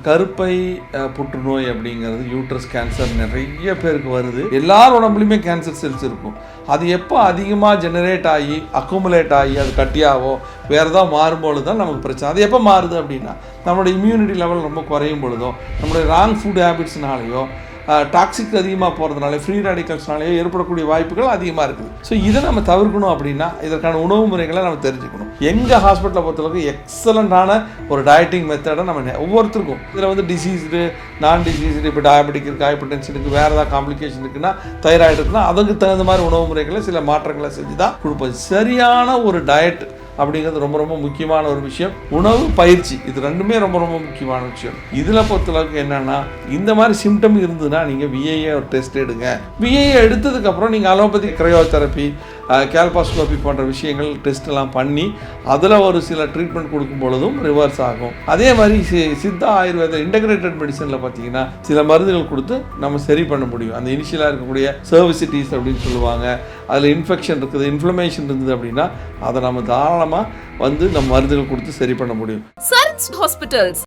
கருப்பை புற்றுநோய் அப்படிங்கிறது யூட்ரஸ் கேன்சர் நிறைய பேருக்கு வருது. எல்லார் உடம்புலையுமே கேன்சர் செல்ஸ் இருக்கும். அது எப்போ அதிகமாக ஜெனரேட் ஆகி அக்குமுலேட் ஆகி அது கட்டியாவோ வேறு ஏதாவது மாறும்பொழுது தான் நமக்கு பிரச்சனை. அது எப்போ மாறுது அப்படின்னா நம்மளோட இம்யூனிட்டி லெவல் ரொம்ப குறையும் பொழுதோ, நம்மளுடைய ராங் ஃபுட் ஹேபிட்ஸ்னாலேயோ, டாக்ஸிக் அதிகமாக போகிறதுனால, ஃப்ரீ ரேடிக்கல்ஸ்னாலேயோ ஏற்படக்கூடிய வாய்ப்புகள் அதிகமாக இருக்குது. ஸோ இதை நம்ம தவிர்க்கணும் அப்படின்னா இதற்கான உணவு முறைகளை நம்ம தெரிஞ்சுக்கணும். எங்கள் ஹாஸ்பிட்டலை பொறுத்தளவுக்கு எக்ஸலண்ட்டான ஒரு டயட்டிங் மெத்தடை நம்ம ஒவ்வொருத்தருக்கும் இதில் டிசீஸ்டு, நான் டிசீஸ்டு, இப்போ டயபெட்டிக் இருக்குது, ஹைப்பர் டென்ஷன் இருக்குது, வேறு ஏதாவது காம்ப்ளிகேஷன் இருக்குன்னா, தைராய்டு இருக்குன்னா அதுக்கு தகுந்த மாதிரி உணவு முறைகளை சில மாற்றங்களை செஞ்சு தான் கொடுப்பது. சரியான ஒரு டயட் அப்படிங்கிறது ரொம்ப ரொம்ப முக்கியமான ஒரு விஷயம். உணவு, பயிற்சி, இது ரெண்டுமே ரொம்ப ரொம்ப முக்கியமான விஷயம். இதில் பொறுத்தளவுக்கு என்னென்னா, இந்த மாதிரி சிம்டம் இருந்ததுன்னா நீங்கள் விஐஏ ஒரு டெஸ்ட் எடுங்க. விஐஏ எடுத்ததுக்கப்புறம் நீங்கள் அலோபதி, கிரையோதெரப்பி, கேல்பாஸ்கோபி போன்ற விஷயங்கள் டெஸ்ட் எல்லாம் பண்ணி அதில் ஒரு சில ட்ரீட்மெண்ட் கொடுக்கும் பொழுதும் ரிவர்ஸ் ஆகும். அதே மாதிரி சித்தா ஆயுர்வேத இன்டகிரேட்டட் மெடிசனில் பார்த்தீங்கன்னா சில மருந்துகள் கொடுத்து நம்ம சரி பண்ண முடியும். அந்த இனிஷியலாக இருக்கக்கூடிய சர்விசிட்டிஸ் அப்படின்னு சொல்லுவாங்க, அதில் இன்ஃபெக்ஷன் இருக்குது, இன்ஃப்ளமேஷன் இருந்தது அப்படின்னா அதை நம்ம தாராளமாக நம்ம மருந்துகள் கொடுத்து சரி பண்ண முடியும். சரண்ஸ் ஹாஸ்பிட்டல்ஸ்